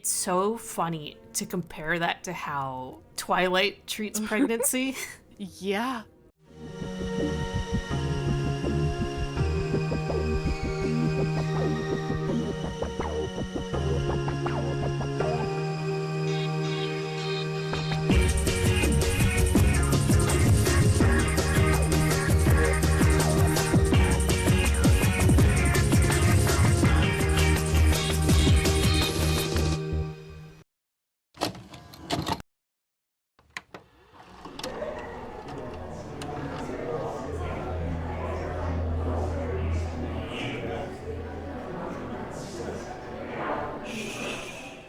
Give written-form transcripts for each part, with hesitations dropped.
it's so funny to compare that to how Twilight treats pregnancy. Yeah.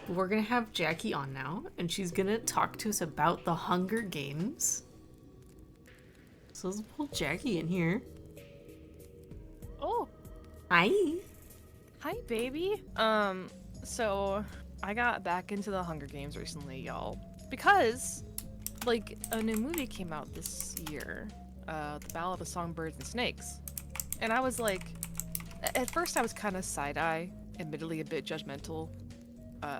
We're gonna have Jackie on now, and she's gonna talk to us about the Hunger Games. So let's pull Jackie in here. Oh, Hi. hi, baby. So I got back into the Hunger Games recently, y'all, because like a new movie came out this year, The Ballad of Songbirds and Snakes, and I was like, at first I was kind of side-eye, admittedly a bit judgmental,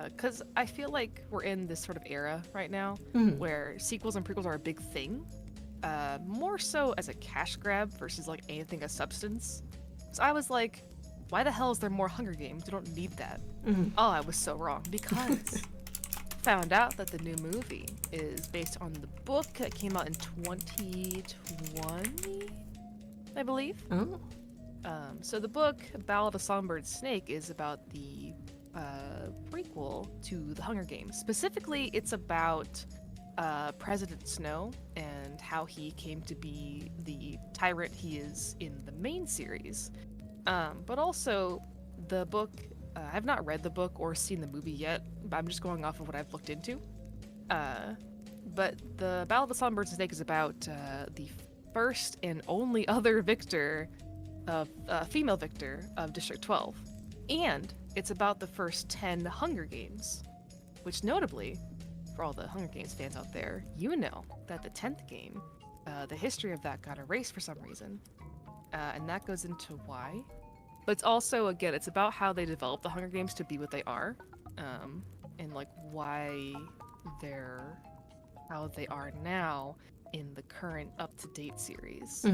because I feel like we're in this sort of era right now where sequels and prequels are a big thing, more so as a cash grab versus like anything of substance. So I was like, why the hell is there more Hunger Games? We don't need that. Oh, I was so wrong, because found out that the new movie is based on the book that came out in 2020, I believe. Oh. So the book, Ballad of Songbird Snake, is about the prequel to the Hunger Games. Specifically, it's about President Snow and how he came to be the tyrant he is in the main series. But also, the book, I have not read the book or seen the movie yet, but I'm just going off of what I've looked into. But the Ballad of the Songbird Snake is about the first and only other victor of female victor of District 12. And it's about the first 10 Hunger Games, which notably, for all the Hunger Games fans out there, you know that the 10th game, the history of that got erased for some reason. And that goes into why. But it's also, again, it's about how they developed the Hunger Games to be what they are, and like why they're how they are now in the current up-to-date series.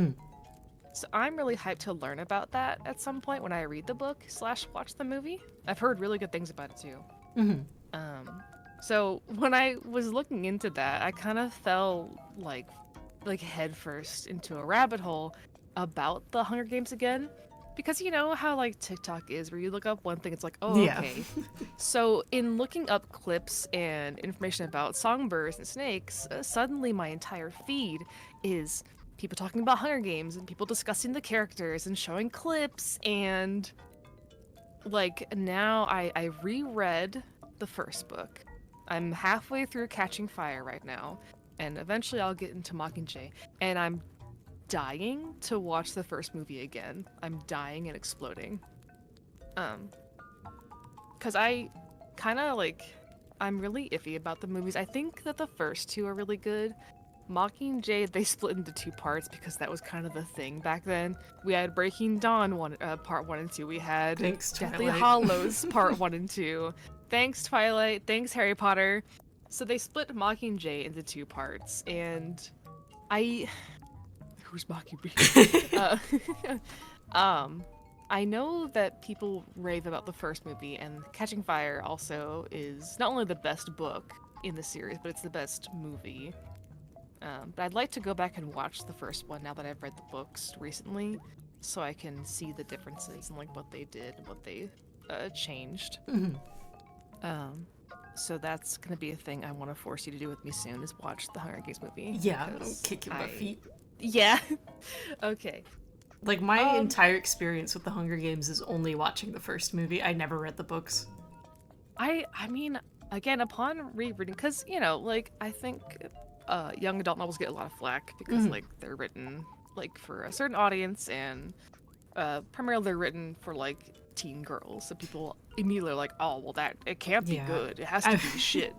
So I'm really hyped to learn about that at some point when I read the book / watch the movie. I've heard really good things about it too. So when I was looking into that, I kind of fell like headfirst into a rabbit hole about the Hunger Games again. Because you know how like TikTok is, where you look up one thing, it's like, oh, Yeah. okay. So in looking up clips and information about songbirds and snakes, suddenly my entire feed is people talking about Hunger Games and people discussing the characters and showing clips, and like now I reread the first book. I'm halfway through Catching Fire right now, and eventually I'll get into Mockingjay, and I'm dying to watch the first movie again. I'm dying and exploding. Cause I kind of like, I'm really iffy about the movies. I think that the first two are really good. Mockingjay, they split into two parts because that was kind of the thing back then. We had Breaking Dawn part 1 and 2. We had Thanks, Deathly Twilight. Hallows part 1 and 2. Thanks, Twilight. Thanks, Harry Potter. So they split Mockingjay into two parts, and who's Mockingjay? I know that people rave about the first movie, and Catching Fire also is not only the best book in the series, but it's the best movie. But I'd like to go back and watch the first one now that I've read the books recently, so I can see the differences and like what they did and what they changed. So that's gonna be a thing I want to force you to do with me soon, is watch the Hunger Games movie. Yeah, kick your butt feet. Yeah. Okay. Like, my entire experience with the Hunger Games is only watching the first movie. I never read the books. I mean, again, upon rereading, because, you know, like, I think young adult novels get a lot of flack because, like, they're written, like, for a certain audience, and primarily they're written for, like, teen girls. So people immediately are like, oh, well, it can't be good. It has to be shit.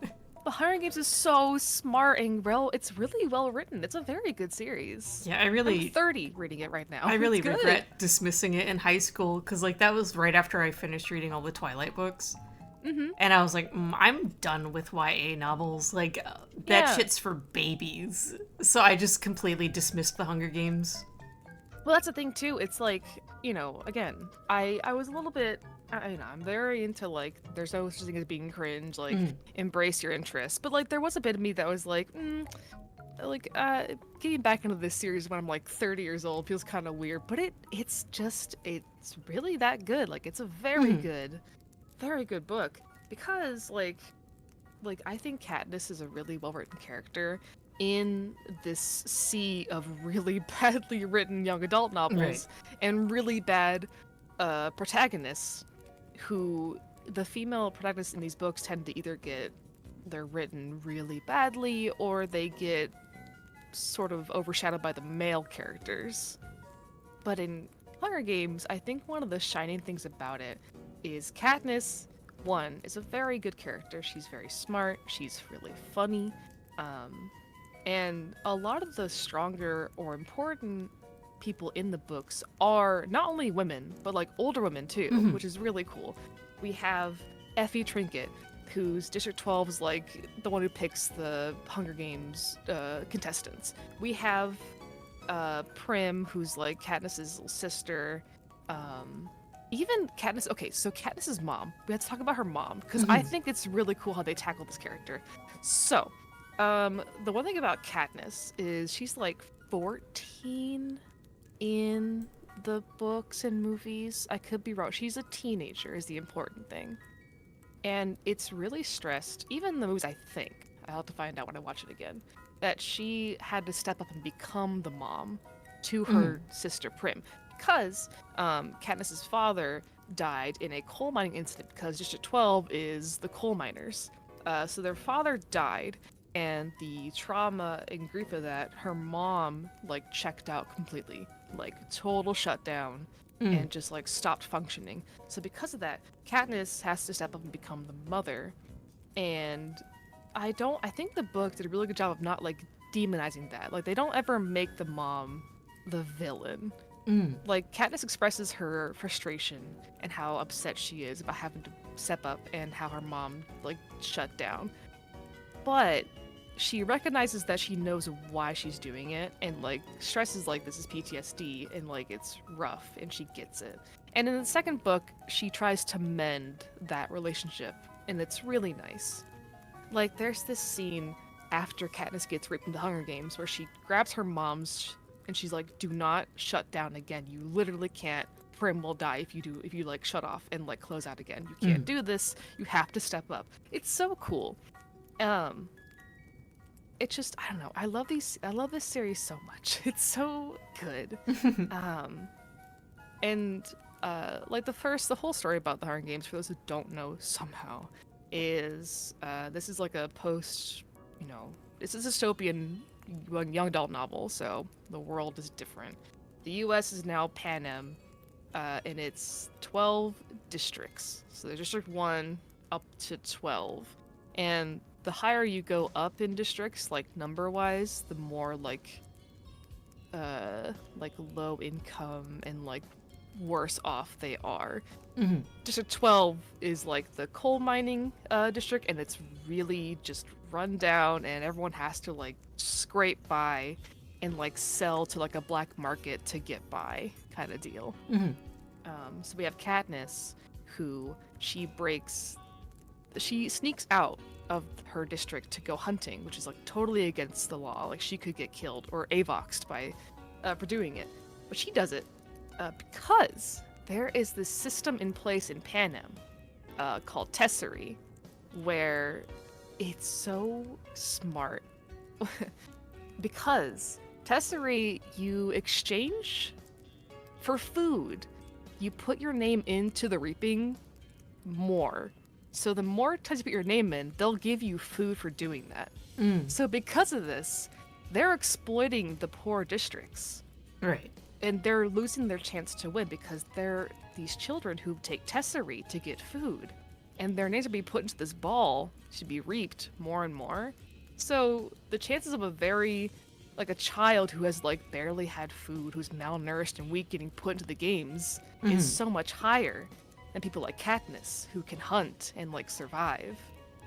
The Hunger Games is so smart and it's really well written. It's a very good series. Yeah, I'm 30 reading it right now. I really regret dismissing it in high school, because, like, that was right after I finished reading all the Twilight books. Mm-hmm. And I was like, I'm done with YA novels. Like, that Yeah. shit's for babies. So I just completely dismissed the Hunger Games. Well, that's the thing too. It's like, again, I was a little bit, I'm very into like, there's no such thing as being cringe. Like, embrace your interests. But like, there was a bit of me that was like, getting back into this series when I'm like 30 years old feels kind of weird. But it's really that good. Like, it's a very good book because like I think Katniss is a really well written character in this sea of really badly written young adult novels and really bad protagonists who the female protagonists in these books tend to either get they're written really badly or they get sort of overshadowed by the male characters. But in Hunger Games, I think one of the shining things about it is Katniss, one, is a very good character. She's very smart, she's really funny, and a lot of the stronger or important people in the books are not only women, but like older women too, which is really cool. We have Effie Trinket, who's District 12 is like the one who picks the Hunger Games contestants. We have Prim, who's like Katniss's little sister. Even Katniss. Okay, so Katniss's mom. We have to talk about her mom because I think it's really cool how they tackle this character. So, the one thing about Katniss is she's like 14 in the books and movies. I could be wrong. She's a teenager is the important thing. And it's really stressed, even in the movies, I think. I'll have to find out when I watch it again, that she had to step up and become the mom to her sister Prim. Because Katniss's father died in a coal mining incident because District 12 is the coal miners. So their father died, and the trauma and grief of that, her mom, like, checked out completely. Like, total shutdown. And just like stopped functioning. So because of that, Katniss has to step up and become the mother. And I think the book did a really good job of not like demonizing that. Like they don't ever make the mom the villain. Like Katniss expresses her frustration and how upset she is about having to step up and how her mom like shut down. But she recognizes that she knows why she's doing it and like stresses like this is PTSD and like it's rough and she gets it. And in the second book, she tries to mend that relationship and it's really nice. Like there's this scene after Katniss gets raped in the Hunger Games where she grabs her mom's and she's like, "Do not shut down again. You literally can't. Prim will die if you like shut off and like close out again. You can't do this. You have to step up." It's so cool. It's just I don't know. I love this series so much. It's so good. Like the whole story about the Hunger Games for those who don't know somehow is this is like a this is a dystopian young adult novel, so the world is different. The US is now Panem, and it's 12 districts. So there's District 1 up to 12. And the higher you go up in districts, like number-wise, the more like low income and like worse off they are. District 12 is like the coal mining district, and it's really just run down, and everyone has to like scrape by and like sell to like a black market to get by kind of deal. So we have Katniss, who she sneaks out of her district to go hunting, which is like totally against the law. Like she could get killed or avoxed by for doing it, but she does it because there is this system in place in Panem called Tesserae, where it's so smart. Because Tesserae, you exchange for food. You put your name into the reaping more. So the more times you put your name in, they'll give you food for doing that. So because of this, they're exploiting the poor districts. Right. And they're losing their chance to win because they're these children who take Tesserae to get food. And their names are being put into this ball to be reaped more and more. So the chances of a child who has like barely had food, who's malnourished and weak getting put into the games is so much higher. and people like Katniss who can hunt and like survive.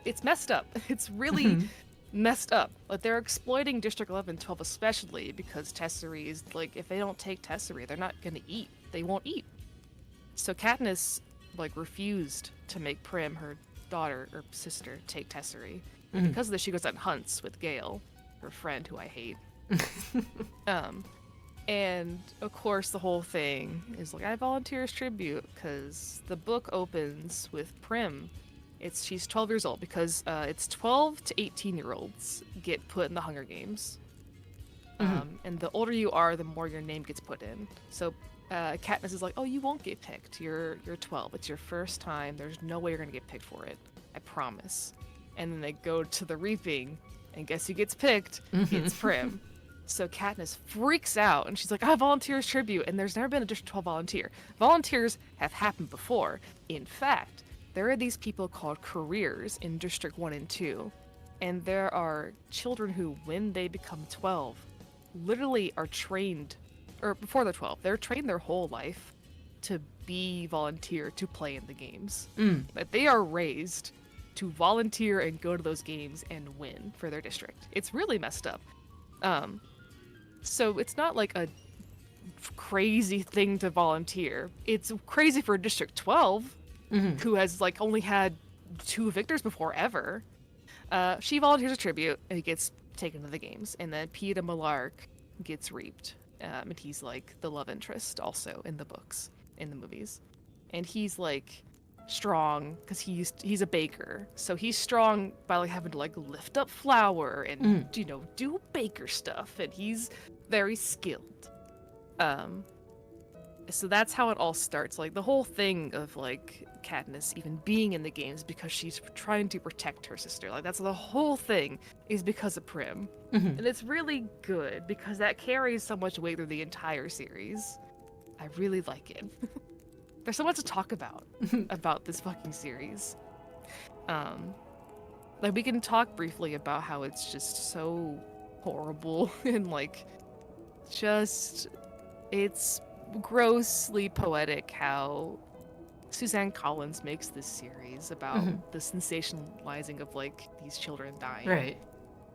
It's messed up. It's really messed up. Like they're exploiting District 11, 12 especially because Tesserae like if they don't take Tesserae, they're not gonna eat. They won't eat. So Katniss like refused to make Prim, her daughter or sister, take Tesserae. And because of this, she goes out and hunts with Gale, her friend who I hate. And of course, the whole thing is like, I volunteer as tribute because the book opens with Prim. She's 12 years old because it's 12 to 18-year-olds get put in the Hunger Games. And the older you are, the more your name gets put in. So Katniss is like, oh, you won't get picked. You're 12. It's your first time. There's no way you're going to get picked for it. I promise. And then they go to the reaping, and guess who gets picked? It's Prim. So Katniss freaks out, and she's like, I volunteer as tribute, and there's never been a District 12 volunteer. Volunteers have happened before. In fact, there are these people called careers in District 1 and 2, and there are children who, when they become 12, literally are trained, or before they're 12, they're trained their whole life to be volunteer to play in the games. But they are raised to volunteer and go to those games and win for their district. It's really messed up. So it's not like a crazy thing to volunteer. It's crazy for District 12, who has like only had 2 victors before ever. She volunteers a tribute and gets taken to the games, and then Peeta Mellark gets reaped. And he's like the love interest also in the books, in the movies. And he's like strong because he's a baker, so he's strong by like having to like lift up flour and do baker stuff, and he's very skilled. So that's how it all starts. Like the whole thing of like Katniss even being in the games because she's trying to protect her sister. Like that's the whole thing is because of Prim. And it's really good because that carries so much weight through the entire series. I really like it. There's so much to talk about this fucking series. Like we can talk briefly about how it's just so horrible and like it's grossly poetic how Suzanne Collins makes this series about the sensationalizing of like these children dying. Right.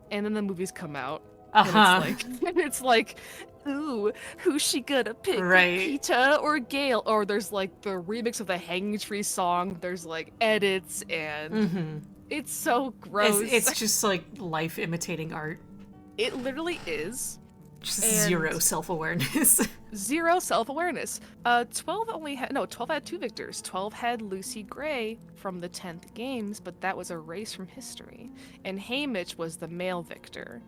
And then the movies come out and it's like, ooh, who's she gonna pick? Right. Peeta or Gale? Or there's like the remix of the Hanging Tree song. There's like edits and it's so gross. It's just like life imitating art. It literally is. Just zero self-awareness. Zero self-awareness. 12 had 2 victors. 12 had Lucy Gray from the 10th games, but that was erased from history. And Haymitch was the male victor.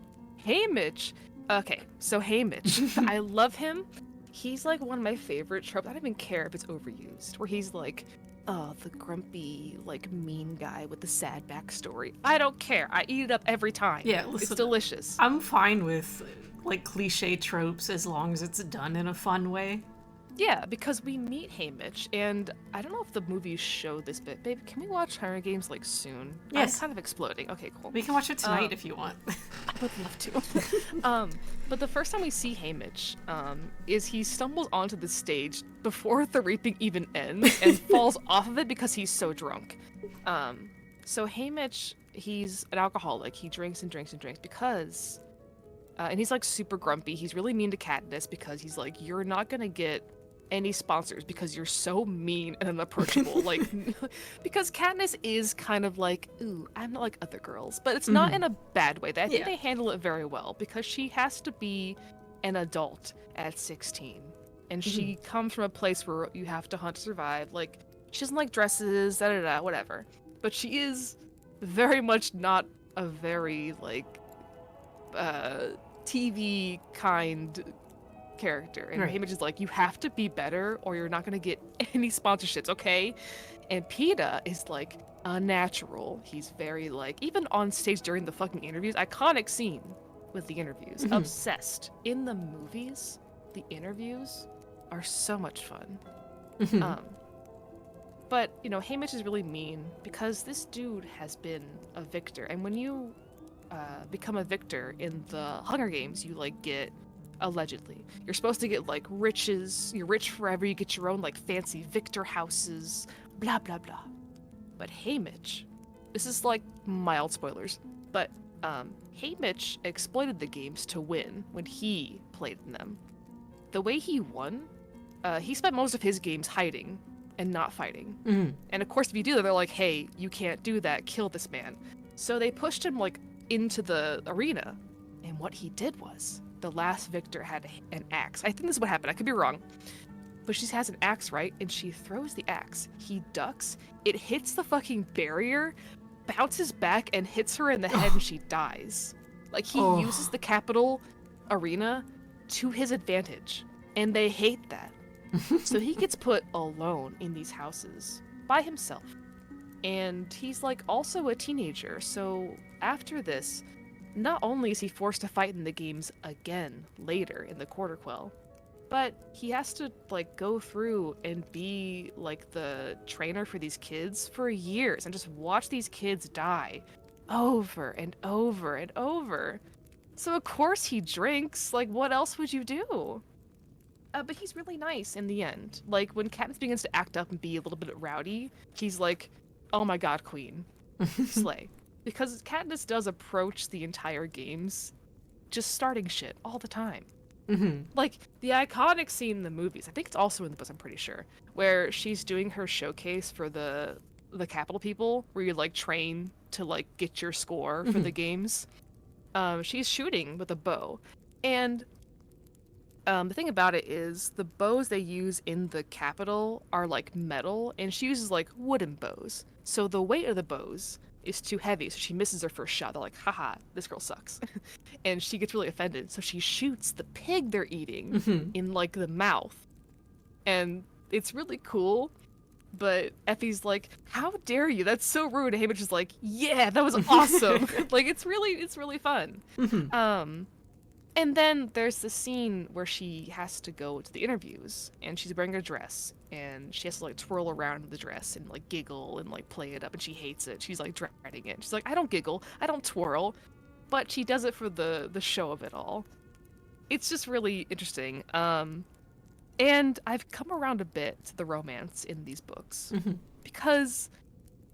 Haymitch, I love him. He's like one of my favorite tropes. I don't even care if it's overused, where he's like, oh, the grumpy, like mean guy with the sad backstory. I don't care. I eat it up every time. Yeah, listen, it's delicious. I'm fine with like cliche tropes as long as it's done in a fun way. Yeah, because we meet Haymitch, and I don't know if the movies show this bit. Babe, can we watch Hunger Games like soon? Yes. I'm kind of exploding. Okay, cool. We can watch it tonight if you want. I would love to. But the first time we see Haymitch is he stumbles onto the stage before the reaping even ends and falls off of it because he's so drunk. So Haymitch, he's an alcoholic. He drinks and drinks and drinks because... and he's like super grumpy. He's really mean to Katniss because he's like, you're not gonna get any sponsors because you're so mean and unapproachable. Like, because Katniss is kind of like, ooh, I'm not like other girls, but it's not in a bad way. I think they handle it very well because she has to be an adult at 16, and she comes from a place where you have to hunt to survive. Like, she doesn't like dresses, whatever. But she is very much not a very like TV kind character, and Haymitch is like, you have to be better or you're not gonna get any sponsorships, okay? And Peeta is like a natural. He's very like, even on stage during the fucking interviews, iconic scene with the interviews, obsessed. In the movies, the interviews are so much fun. But you know, Haymitch is really mean because this dude has been a victor, and when you become a victor in the Hunger Games, you like get, allegedly, you're supposed to get like riches. You're rich forever. You get your own like fancy victor houses, blah, blah, blah. But Haymitch, this is like mild spoilers, but Haymitch exploited the games to win when he played in them. The way he won, he spent most of his games hiding and not fighting. Mm-hmm. And of course, if you do that, they're like, hey, you can't do that, kill this man. So they pushed him like into the arena. And what he did was, the last victor had an axe. I think this is what happened, I could be wrong. But she has an axe, right? And she throws the axe. He ducks, it hits the fucking barrier, bounces back and hits her in the head and she dies. Like, he uses the capital arena to his advantage. And they hate that. So he gets put alone in these houses by himself. And he's like also a teenager. So after this, not only is he forced to fight in the games again later in the Quarter Quell, but he has to like go through and be like the trainer for these kids for years and just watch these kids die over and over and over. So of course he drinks. Like, what else would you do? But he's really nice in the end. Like, when Katniss begins to act up and be a little bit rowdy, he's like, oh my god, queen. Slay. Because Katniss does approach the entire games just starting shit all the time. Mm-hmm. Like, the iconic scene in the movies, I think it's also in the books, I'm pretty sure, where she's doing her showcase for the capital people, where you, like, train to, like, get your score for the games. She's shooting with a bow. And the thing about it is the bows they use in the capital are like metal, and she uses like wooden bows. So the weight of the bows is too heavy, so she misses her first shot. They're like, haha, this girl sucks. And she gets really offended, so she shoots the pig they're eating in like the mouth. And it's really cool, but Effie's like, how dare you? That's so rude. And Haymitch is like, yeah, that was awesome. Like, it's really fun. And then there's the scene where she has to go to the interviews, and she's wearing a dress, and she has to like twirl around in the dress and like giggle and like play it up, and she hates it. She's like dreading it. She's like, I don't giggle, I don't twirl, but she does it for the show of it all. It's just really interesting. And I've come around a bit to the romance in these books because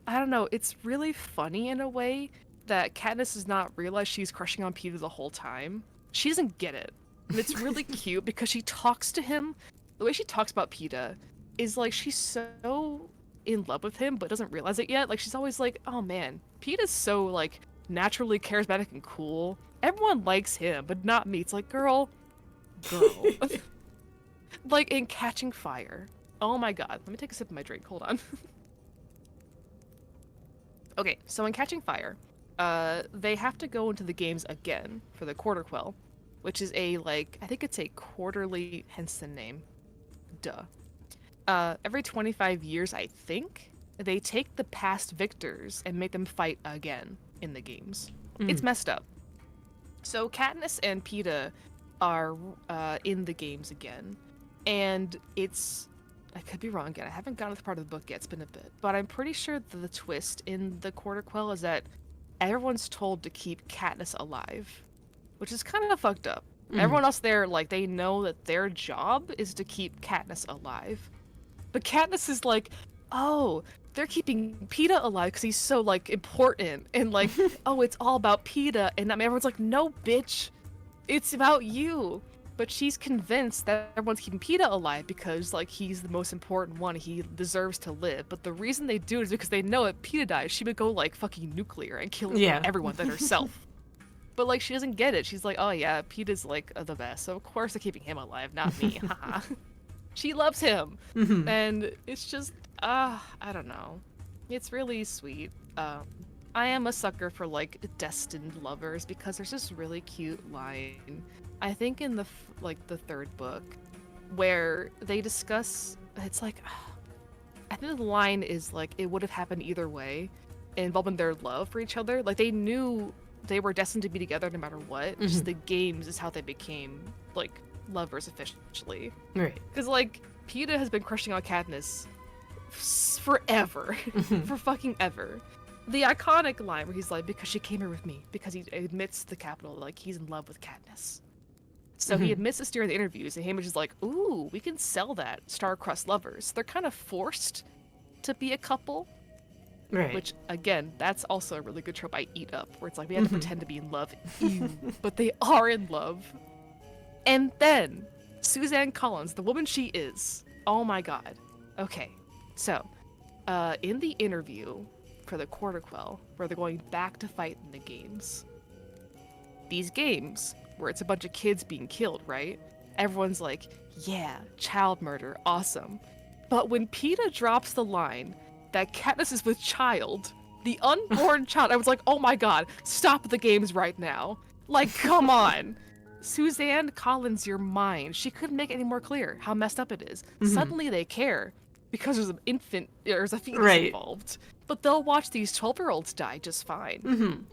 I don't know, it's really funny in a way that Katniss does not realize she's crushing on Peter the whole time. She doesn't get it. And it's really cute because she talks to him. The way she talks about Peeta is like she's so in love with him but doesn't realize it yet. Like, she's always like, oh man, Peeta's so like naturally charismatic and cool. Everyone likes him, but not me. It's like, girl. Like in Catching Fire. Oh my god. Let me take a sip of my drink. Hold on. Okay, so in Catching Fire, they have to go into the games again for the Quarter Quell, which is a, like, I think it's a quarterly, hence the name. Duh. Every 25 years, I think, they take the past victors and make them fight again in the games. It's messed up. So Katniss and Peeta are in the games again, and it's... I could be wrong again. I haven't gotten to the part of the book yet. It's been a bit. But I'm pretty sure that the twist in the Quarter Quell is that everyone's told to keep Katniss alive, which is kind of fucked up. Everyone else there, like, they know that their job is to keep Katniss alive. But Katniss is like, oh, they're keeping Peeta alive because he's so, like, important. And, like, oh, it's all about Peeta. And I mean, everyone's like, no, bitch. It's about you. But she's convinced that everyone's keeping Peeta alive because, like, he's the most important one. He deserves to live. But the reason they do it is because they know if Peeta dies, she would go, like, fucking nuclear and kill everyone but herself. But, like, she doesn't get it. She's like, oh, yeah, Peeta's, like, the best. So, of course, they're keeping him alive, not me. Haha. She loves him. And it's just, I don't know. It's really sweet. I am a sucker for, like, destined lovers because there's this really cute line, I think in the third book, where they discuss, it's like, I think the line is like, it would have happened either way, involving their love for each other. Like, they knew they were destined to be together no matter what. Just the games is how they became, like, lovers officially. Right. Because, like, Peeta has been crushing on Katniss forever. For fucking ever. The iconic line where he's like, because she came here with me, because he admits to the Capitol, like, he's in love with Katniss. So he admits this during the interviews, and Haymitch is like, ooh, we can sell that, star-crossed lovers. They're kind of forced to be a couple. Right. Which, again, that's also a really good trope I eat up, where it's like, we have to pretend to be in love. Ew. But they are in love. And then, Suzanne Collins, the woman she is. Oh my god. Okay. So, in the interview for the Quarter Quell, where they're going back to fight in the games, these games, where it's a bunch of kids being killed, right? Everyone's like, yeah, child murder, awesome. But when PETA drops the line that Katniss is with child, the unborn child, I was like, oh my god, stop the games right now. Like, come on. Suzanne Collins, you're mine. She couldn't make it any more clear how messed up it is. Suddenly they care because there's an infant, there's a fetus involved. But they'll watch these 12-year-olds die just fine.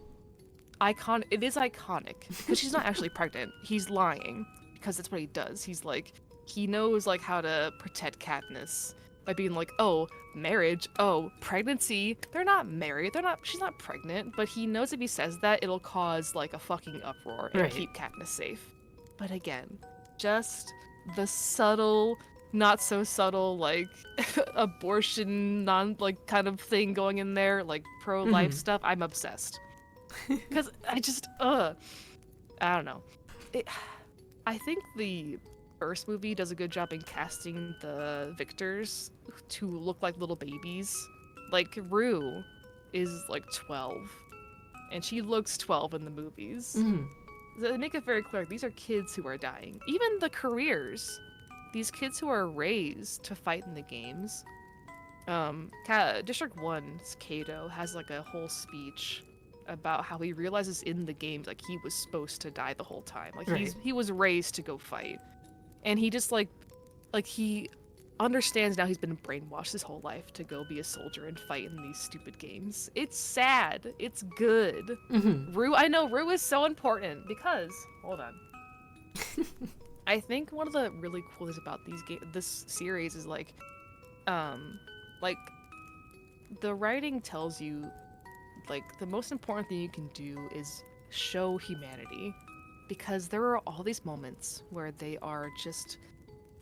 It is iconic because she's not actually pregnant. He's lying because that's what he does. He's like, he knows like how to protect Katniss by being like, oh, marriage, oh, pregnancy. They're not married. She's not pregnant, but he knows if he says that, it'll cause like a fucking uproar and keep Katniss safe. But again, just the subtle, not so subtle, like abortion, like kind of thing going in there, like pro-life stuff. I'm obsessed. Because I just, I don't know. I think the first movie does a good job in casting the victors to look like little babies. Like, Rue is like 12, and she looks 12 in the movies. They make it very clear, these are kids who are dying. Even the careers, these kids who are raised to fight in the games. District 1's Kato has like a whole speech about how he realizes in the games like he was supposed to die the whole time. Like he was raised to go fight. And he just like he understands now he's been brainwashed his whole life to go be a soldier and fight in these stupid games. It's sad. It's good. Rue, I know Rue is so important because, hold on. I think one of the really cool things about this series is like the writing tells you like the most important thing you can do is show humanity, because there are all these moments where they are just,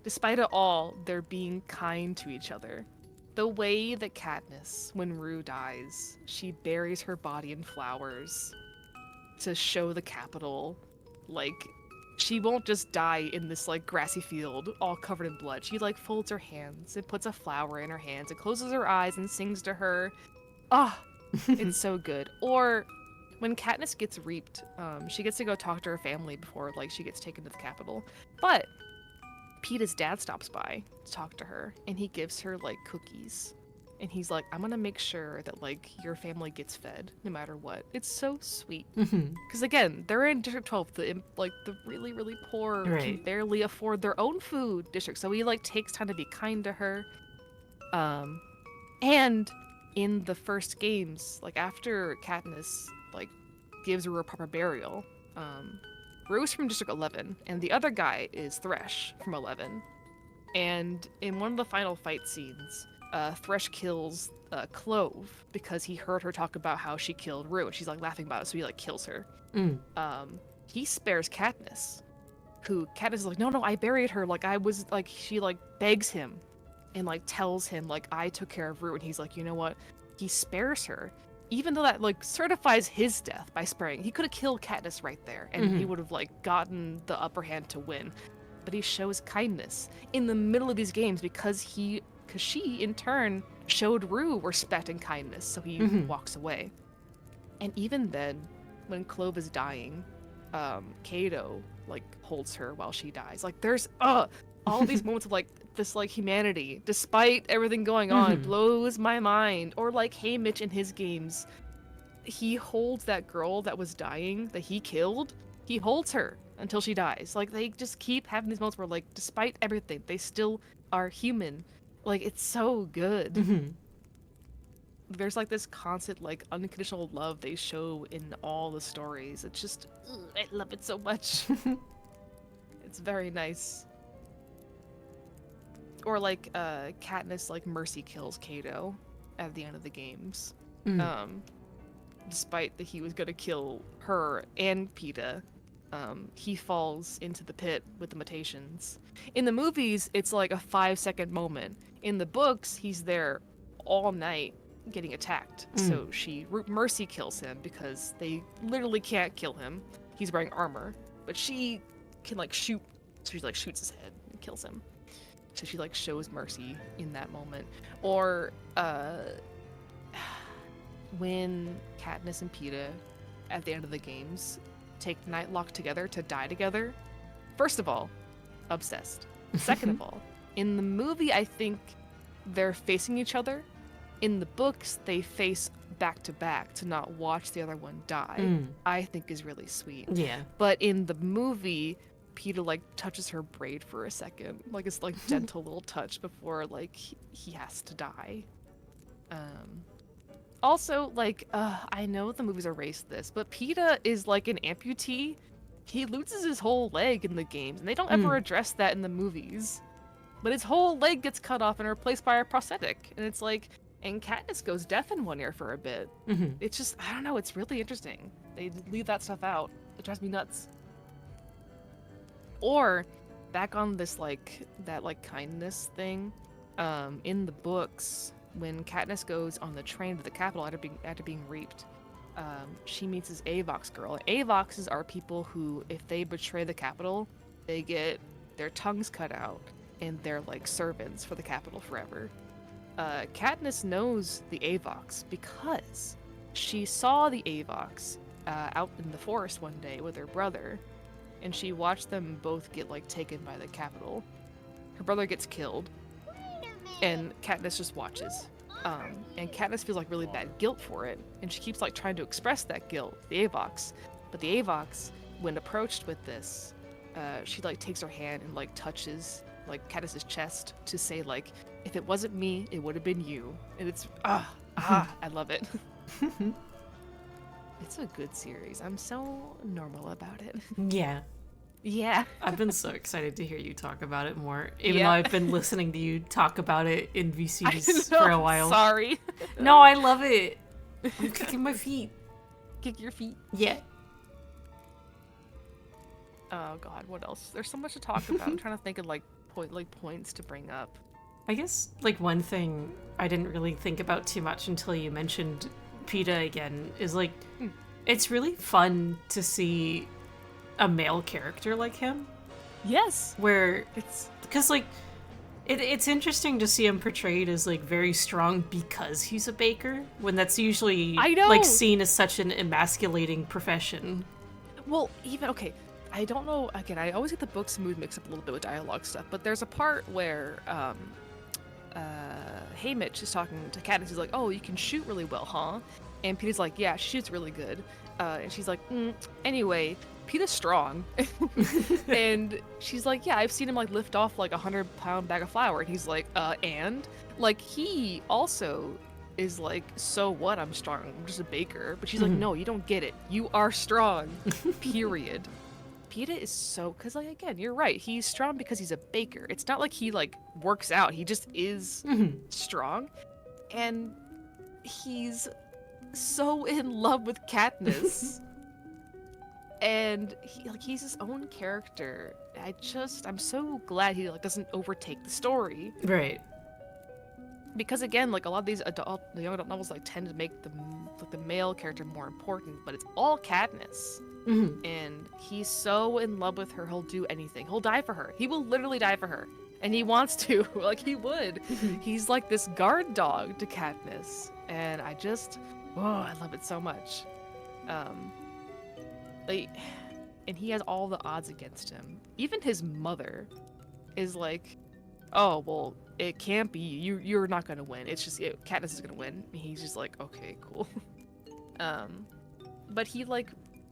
despite it all, they're being kind to each other. The way that Katniss, when Rue dies, she buries her body in flowers to show the capital, like, she won't just die in this like grassy field all covered in blood. She like folds her hands and puts a flower in her hands and closes her eyes and sings to her. Ah, it's so good. Or when Katniss gets reaped, she gets to go talk to her family before like she gets taken to the capital. But Peeta's dad stops by to talk to her, and he gives her like cookies. And he's like, I'm gonna make sure that like your family gets fed no matter what. It's so sweet. Because again, they're in District 12, the really, really poor can barely afford their own food district. So he like takes time to be kind to her. And in the first games, like after Katniss like gives Rue a proper burial, Rue's from District 11, and the other guy is Thresh from 11. And in one of the final fight scenes, Thresh kills Clove because he heard her talk about how she killed Rue, and she's like laughing about it, so he like kills her. He spares Katniss, who Katniss is like, no, I buried her. Like I was like, she like begs him and like tells him like I took care of Rue, and he's like, you know what? He spares her, even though that like certifies his death by sparing. He could have killed Katniss right there, and he would have like gotten the upper hand to win. But he shows kindness in the middle of these games because she in turn showed Rue respect and kindness, so he walks away. And even then, when Clove is dying, Kato like holds her while she dies. Like there's all these moments of like this like humanity despite everything going on. Blows my mind. Or like Haymitch in his games, he holds that girl that was dying that he killed. He holds her until she dies. Like they just keep having these moments where like despite everything they still are human. Like it's so good. There's like this constant like unconditional love they show in all the stories. It's just I love it so much. It's very nice. Or like Katniss like mercy kills Kato at the end of the games. Despite that he was gonna kill her and Peeta, he falls into the pit with the mutations. In the movies, it's like a 5-second moment. In the books, he's there all night getting attacked. So Mercy kills him because they literally can't kill him. He's wearing armor, but she can like shoot, so she like shoots his head and kills him. So she like shows Mercy in that moment. Or when Katniss and Peeta at the end of the games take Nightlock together to die together. First of all, obsessed. Second of all, in the movie, I think they're facing each other. In the books, they face back to back to not watch the other one die. I think is really sweet. Yeah. But in the movie, Peeta like touches her braid for a second, like it's like gentle little touch before like he has to die. Also, like, I know the movies erase this, but Peeta is like an amputee. He loses his whole leg in the games, and they don't ever address that in the movies. But his whole leg gets cut off and replaced by a prosthetic. And it's like, and Katniss goes deaf in one ear for a bit. It's just, I don't know, it's really interesting. They leave that stuff out. It drives me nuts. Or, back on this, like, that, like, kindness thing, in the books, when Katniss goes on the train to the capital after being raped, she meets this Avox girl. Avoxes are people who, if they betray the capital, they get their tongues cut out, and they're like servants for the capital forever. Katniss knows the Avox because she saw the Avox out in the forest one day with her brother, and she watched them both get like taken by the capital. Her brother gets killed, and Katniss just watches. And Katniss feels like really bad guilt for it, and she keeps like trying to express that guilt, the Avox. But the Avox, when approached with this, she like takes her hand and like touches like Katniss's chest to say like, if it wasn't me, it would have been you. And it's I love it. It's a good series. I'm so normal about it. Yeah. Yeah. I've been so excited to hear you talk about it more, even though I've been listening to you talk about it in VCs for a while. Sorry. No, I love it. I'm kicking my feet. Kick your feet. Yeah. Oh god, what else? There's so much to talk about. I'm trying to think of like points to bring up. I guess like one thing I didn't really think about too much until you mentioned Peeta again is like it's really fun to see a male character like him. Yes. Where it's because like it's interesting to see him portrayed as like very strong because he's a baker, when that's usually like seen as such an emasculating profession. Well, even okay, I don't know, again, I always get the books and mood mixed up a little bit with dialogue stuff, but there's a part where Haymitch is talking to Katniss. He's like, oh, you can shoot really well, huh? And Peeta's like, yeah, she shoots really good. And she's like, anyway, Peeta's strong. And she's like, yeah, I've seen him like lift off like 100-pound bag of flour. And he's like, and? Like, he also is like, so what? I'm strong. I'm just a baker. But she's like, no, you don't get it. You are strong. Period. Peeta is so, because like, again, you're right. He's strong because he's a baker. It's not like he like works out. He just is strong. And he's so in love with Katniss. And he's his own character. I'm so glad he like doesn't overtake the story. Right. Because again, like a lot of these the young adult novels like tend to make the male character more important, but it's all Katniss. And he's so in love with her, he'll do anything. He'll die for her. He will literally die for her. And he wants to, like he would. He's like this guard dog to Katniss. And I love it so much. And he has all the odds against him. Even his mother is like, oh, well, it can't be you. You're not gonna win. It's just Katniss is gonna win. And he's just like, okay, cool. But he like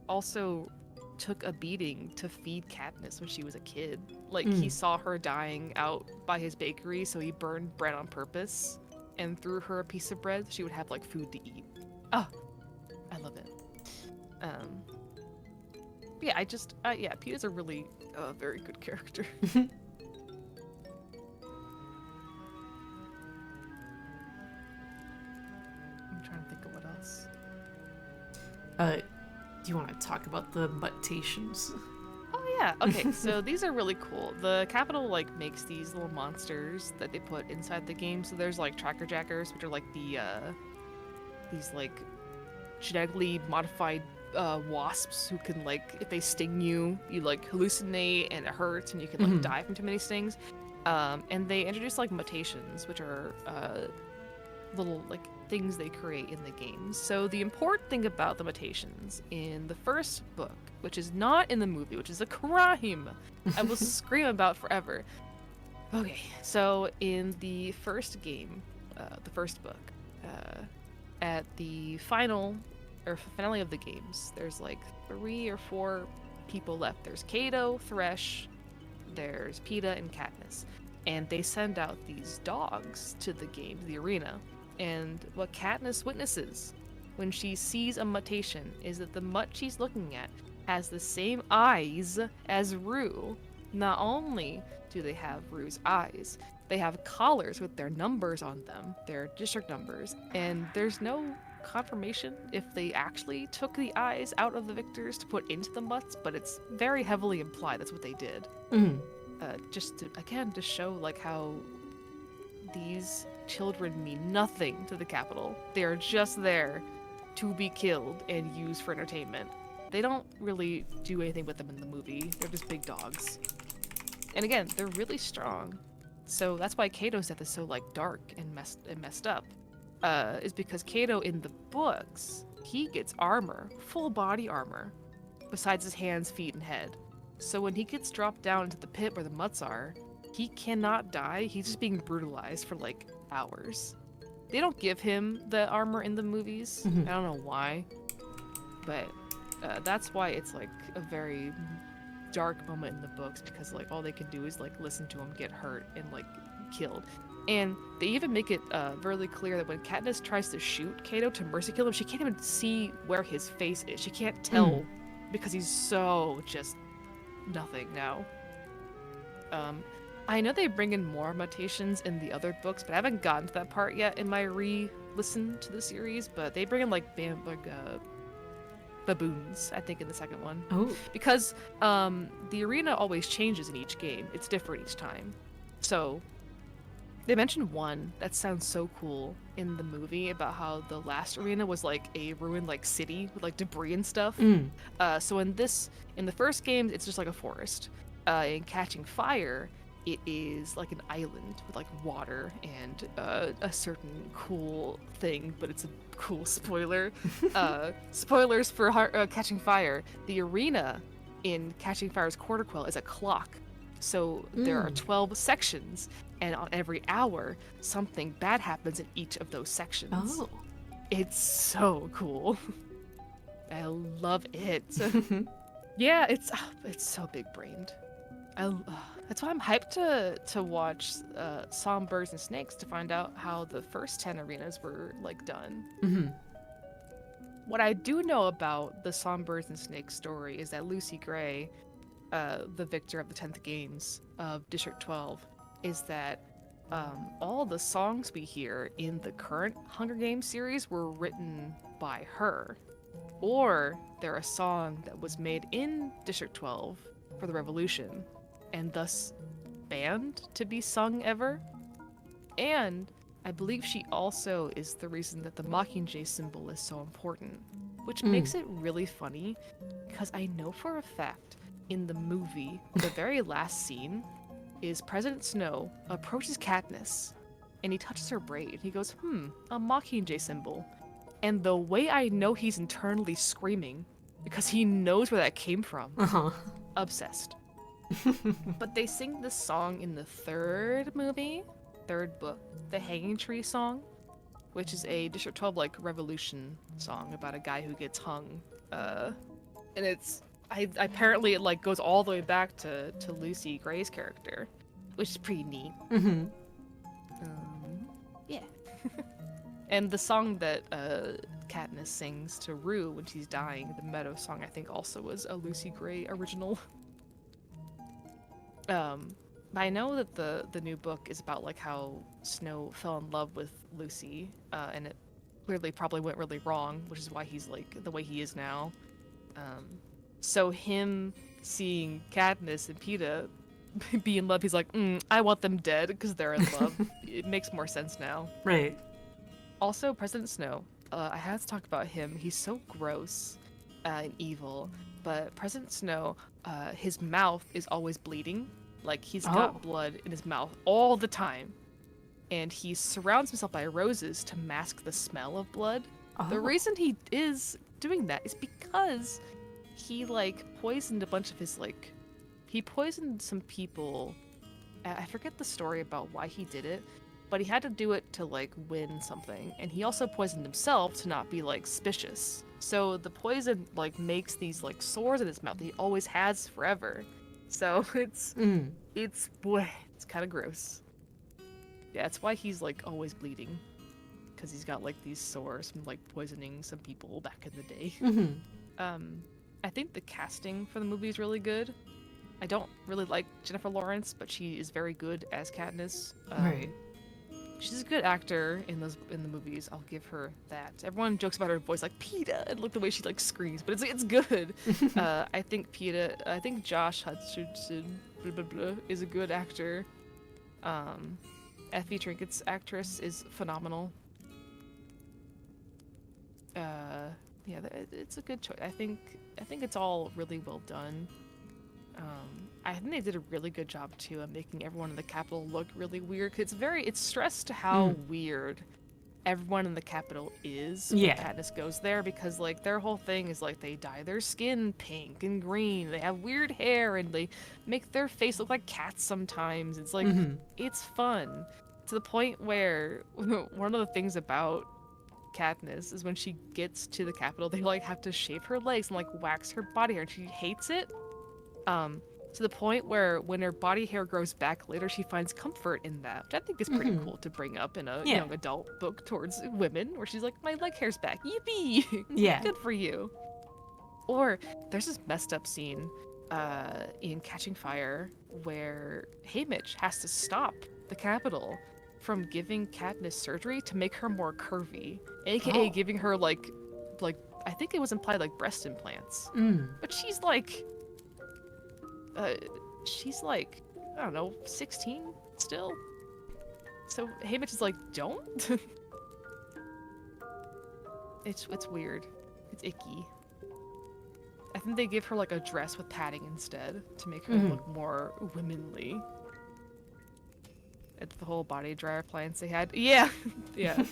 also took a beating to feed Katniss when she was a kid. Like he saw her dying out by his bakery, so he burned bread on purpose and threw her a piece of bread so she would have like food to eat. Oh, I love it. Yeah, Peeta's a really very good character. I'm trying to think of what else. Do you want to talk about the mutations? Oh Yeah, okay, so these are really cool. The Capitol, like, makes these little monsters that they put inside the game. So there's, like, Tracker Jackers, which are, like, these, like, genetically modified wasps who can, like, if they sting you, you, like, hallucinate and it hurts and you can, like, die from too many stings. And they introduce, like, mutations, which are little, like, things they create in the games. So the important thing about the mutations in the first book, which is not in the movie, which is a crime I will scream about forever. Okay, so in the first game, the first book, at the finale of the games, there's like 3 or 4 people left. There's Kato, Thresh, there's Peeta, and Katniss. And they send out these dogs to the game, the arena. And what Katniss witnesses when she sees a mutation is that the mutt she's looking at has the same eyes as Rue. Not only do they have Rue's eyes, they have collars with their numbers on them, their district numbers, and there's no confirmation if they actually took the eyes out of the victors to put into the mutts, but it's very heavily implied that's what they did. Just to, again, to show like how these children mean nothing to the Capitol. They are just there to be killed and used for entertainment. They don't really do anything with them in the movie. They're just big dogs. And again, they're really strong. So that's why Kato's death is so like dark and messed up. Is because Kato in the books, he gets armor, full body armor, besides his hands, feet, and head. So when he gets dropped down into the pit where the mutts are, he cannot die. He's just being brutalized for like hours. They don't give him the armor in the movies. I don't know why, but that's why it's like a very dark moment in the books, because like all they can do is like listen to him get hurt and like killed. And they even make it really clear that when Katniss tries to shoot Kato to mercy kill him, she can't even see where his face is. She can't tell because he's so just nothing now. I know they bring in more mutations in the other books, but I haven't gotten to that part yet in my re-listen to the series. But they bring in like baboons, I think, in the second one. Oh. Because the arena always changes in each game. It's different each time. So they mentioned one that sounds so cool in the movie about how the last arena was like a ruined like city with like debris and stuff. So in the first game, it's just like a forest. In Catching Fire, it is like an island with like water and a certain cool thing, but it's a cool spoiler. Spoilers for Catching Fire. The arena in Catching Fire's Quarter Quell is a clock. So there are 12 sections, and on every hour, something bad happens in each of those sections. Oh. It's so cool. I love it. Yeah, it's so big-brained. That's why I'm hyped to watch Songbirds and Snakes to find out how the first 10 arenas were like done. What I do know about the Songbirds and Snakes story is that Lucy Gray, the victor of the 10th games of District 12, is that all the songs we hear in the current Hunger Games series were written by her. Or they're a song that was made in District 12 for the Revolution, and thus banned to be sung ever. And I believe she also is the reason that the Mockingjay symbol is so important, which makes it really funny, because I know for a fact in the movie, the very last scene is President Snow approaches Katniss, and he touches her braid. He goes, a Mockingjay symbol. And the way I know he's internally screaming, because he knows where that came from, obsessed. But they sing this song in the third book, the Hanging Tree song, which is a District 12 like revolution song about a guy who gets hung. And it's apparently it like goes all the way back to Lucy Gray's character, which is pretty neat. Yeah. And the song that Katniss sings to Rue when she's dying, the Meadow song, I think also was a Lucy Gray original. I know that the new book is about like how Snow fell in love with Lucy, and it clearly probably went really wrong, which is why he's like the way he is now. So him seeing Katniss and Peeta be in love, he's like, I want them dead because they're in love. It makes more sense now. Right. Also, President Snow. I have to talk about him. He's so gross and evil. But President Snow, his mouth is always bleeding. Like, he's got blood in his mouth all the time. And he surrounds himself by roses to mask the smell of blood. The reason he is doing that is because he, like, poisoned a bunch of his, like... He poisoned some people. I forget the story about why he did it, but he had to do it to, like, win something. And he also poisoned himself to not be, like, suspicious. So the poison, like, makes these, like, sores in his mouth that he always has forever. So it's kind of gross. Yeah, that's why he's, like, always bleeding. Because he's got, like, these sores from, like, poisoning some people back in the day. I think the casting for the movie is really good. I don't really like Jennifer Lawrence, but she is very good as Katniss. Right. She's a good actor in the movies. I'll give her that. Everyone jokes about her voice, like Peeta, and look the way she like screams, but it's good. I think Josh Hutcherson is a good actor. Effie Trinket's actress is phenomenal. Yeah, it's a good choice. I think it's all really well done. I think they did a really good job too of making everyone in the Capitol look really weird. Cause it's stressed how weird everyone in the Capitol is when Katniss goes there, because like their whole thing is like they dye their skin pink and green. They have weird hair and they make their face look like cats sometimes. It's like it's fun to the point where one of the things about Katniss is when she gets to the Capitol, they like have to shave her legs and like wax her body hair, and she hates it. To the point where when her body hair grows back later, she finds comfort in that, which I think is pretty cool to bring up in a young adult book towards women, where she's like, my leg hair's back, yippee! Yeah, good for you. Or there's this messed up scene in Catching Fire where Haymitch has to stop the Capitol from giving Katniss surgery to make her more curvy, aka giving her like I think it was implied like breast implants. But she's like I don't know, 16 still. So Haymitch is like, don't. It's weird. It's icky. I think they give her like a dress with padding instead to make her look more womanly. It's the whole body dryer appliance they had. Yeah, yeah.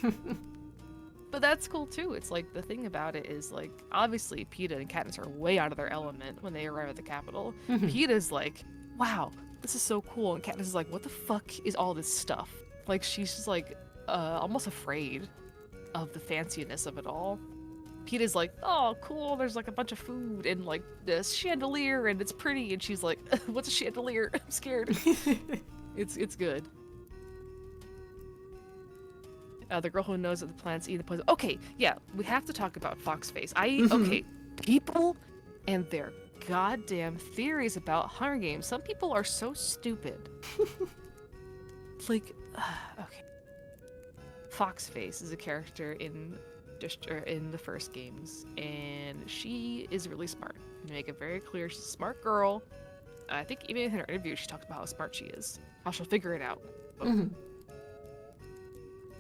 But that's cool too. It's like the thing about it is like obviously Peeta and Katniss are way out of their element when they arrive at the Capitol. Peeta's like, wow, this is so cool, and Katniss is like, what the fuck is all this stuff? Like she's just like almost afraid of the fanciness of it all. Peeta's like, oh cool, there's like a bunch of food and like this chandelier and it's pretty, and she's like, what's a chandelier? I'm scared. It's good. The girl who knows that the plants eat the poison. Okay, yeah, we have to talk about Foxface. Okay, people and their goddamn theories about Hunger Games. Some people are so stupid. Like, okay. Foxface is a character in the first games, and she is really smart. To make it very clear, she's a smart girl. I think even in her interview, she talked about how smart she is, how she'll figure it out.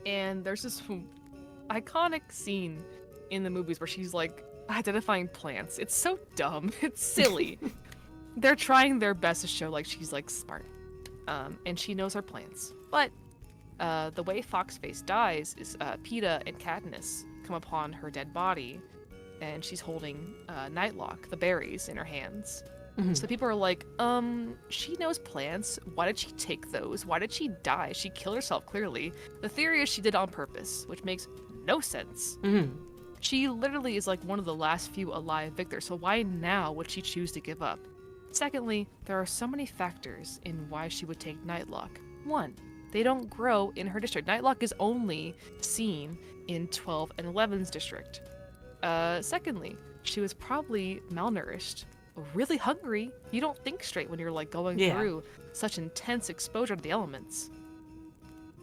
And there's this iconic scene in the movies where she's like identifying plants. It's so dumb. It's silly. They're trying their best to show like she's like smart. And she knows her plants. But the way Foxface dies is Peeta and Katniss come upon her dead body, and she's holding Nightlock, the berries, in her hands. So people are like, she knows plants. Why did she take those? Why did she die? She killed herself, clearly. The theory is she did it on purpose, which makes no sense. She literally is like one of the last few alive victors, so why now would she choose to give up? Secondly, there are so many factors in why she would take Nightlock. 1, they don't grow in her district. Nightlock is only seen in 12 and 11's district. Secondly, she was probably malnourished. Really hungry. You don't think straight when you're like going through such intense exposure to the elements.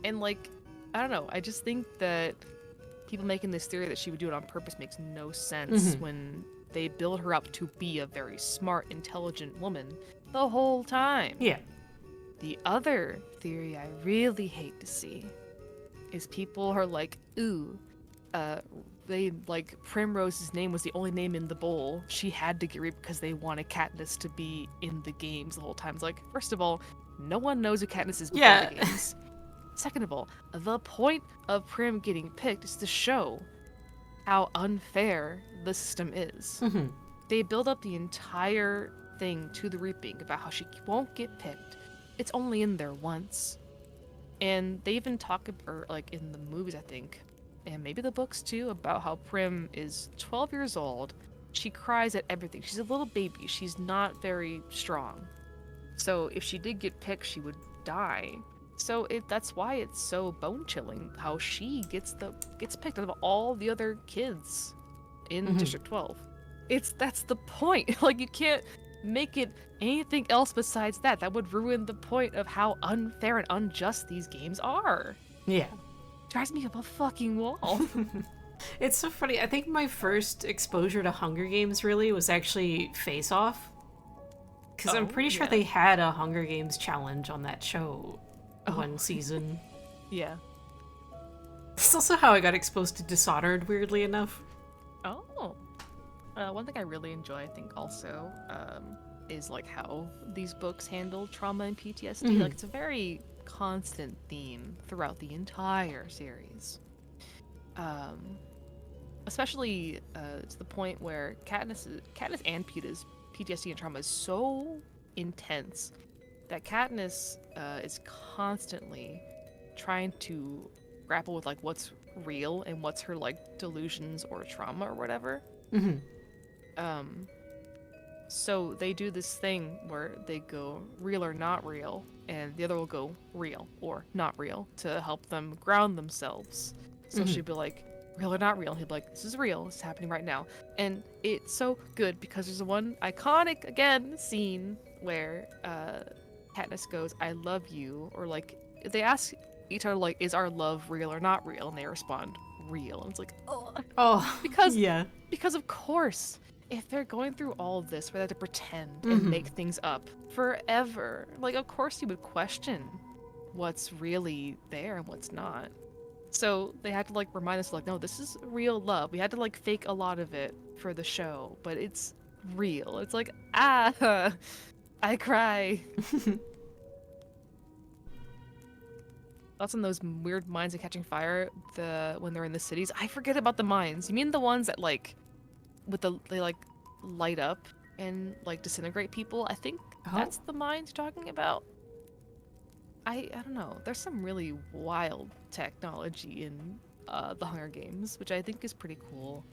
And like, I don't know, I just think that people making this theory that she would do it on purpose makes no sense when they build her up to be a very smart, intelligent woman the whole time. Yeah. The other theory I really hate to see is people are like, ooh, they like Primrose's name was the only name in the bowl. She had to get rid because they wanted Katniss to be in the games the whole time. It's like, first of all, no one knows who Katniss is before the games. Second of all, the point of Prim getting picked is to show how unfair the system is. Mm-hmm. They build up the entire thing to the reaping about how she won't get picked. It's only in there once. And they even talk, or like in the movies, I think, and maybe the books too, about how Prim is 12 years old. She cries at everything. She's a little baby. She's not very strong. So if she did get picked, she would die. So that's why it's so bone-chilling how she gets picked out of all the other kids in District 12. That's the point. Like, you can't make it anything else besides that. That would ruin the point of how unfair and unjust these games are. Yeah. Drives me up a fucking wall. It's so funny. I think my first exposure to Hunger Games really was actually Face Off. Because I'm pretty sure they had a Hunger Games challenge on that show one season. Yeah. It's also how I got exposed to Dishonored, weirdly enough. Oh. One thing I really enjoy, I think, also, is like how these books handle trauma and PTSD. Like, it's a very constant theme throughout the entire series. Especially to the point where Katniss and Peeta's PTSD and trauma is so intense that Katniss is constantly trying to grapple with like what's real and what's her like delusions or trauma or whatever. So they do this thing where they go real or not real, and the other will go real or not real to help them ground themselves. So she'd be like, real or not real? And he'd be like, this is real, this is happening right now. And it's so good because there's one iconic, again, scene where Katniss goes, I love you, or like, they ask each other, like, is our love real or not real? And they respond, real. And it's like, oh, because of course, if they're going through all of this where they have to pretend and make things up forever, like, of course you would question what's really there and what's not. So they had to like remind us, like, no, this is real love. We had to like fake a lot of it for the show, but it's real. It's like, I cry. That's in those weird mines of Catching Fire, when they're in the cities. I forget about the mines. You mean the ones that like they like light up and like disintegrate people? I think that's the mines you're talking about. I don't know. There's some really wild technology in the Hunger Games, which I think is pretty cool.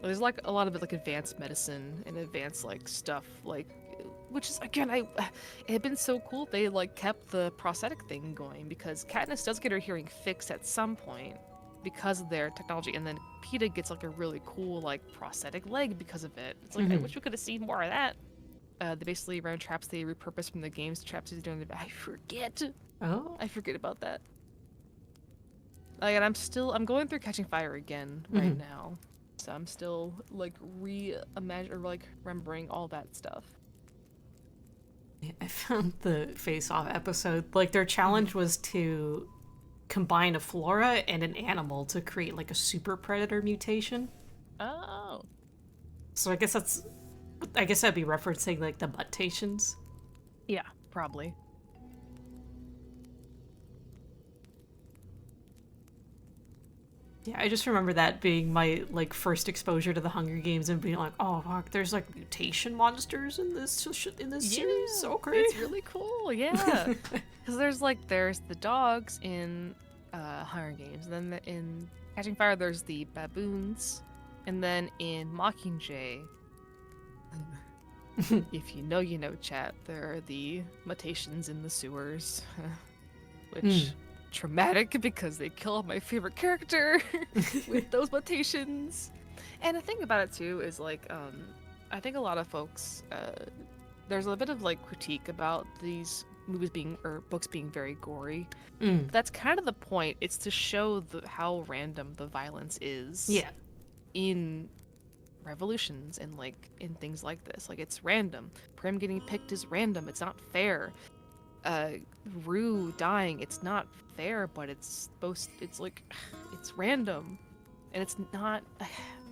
There's like a lot of it, like advanced medicine and advanced like stuff, like, which is again, it had been so cool they like kept the prosthetic thing going, because Katniss does get her hearing fixed at some point because of their technology, and then Peeta gets like a really cool like prosthetic leg because of it. It's like, I wish we could have seen more of that. They basically ran traps they repurposed from the games, traps he's doing. I forget. I forget about that. Like, and I'm going through Catching Fire again right now, so I'm still like remembering all that stuff. I found the Face Off episode. Like, their challenge was to combine a flora and an animal to create like a super predator mutation. Oh. So I guess I'd be referencing like the mutations. Yeah, probably. Yeah, I just remember that being my like first exposure to the Hunger Games and being like, oh fuck, there's like mutation monsters in this series. Okay, it's really cool. Yeah, because there's the dogs in Hunger Games, and then in Catching Fire there's the baboons, and then in Mockingjay, if you know, you know, chat, there are the mutations in the sewers, which. Traumatic because they kill off my favorite character with those mutations. And the thing about it too is like I think a lot of folks there's a bit of like critique about these books being very gory. That's kind of the point. It's to show how random the violence is in revolutions and like in things like this. Like it's random. Prim getting picked is random. It's not fair. Rue dying, it's not fair, but it's like it's random. And it's not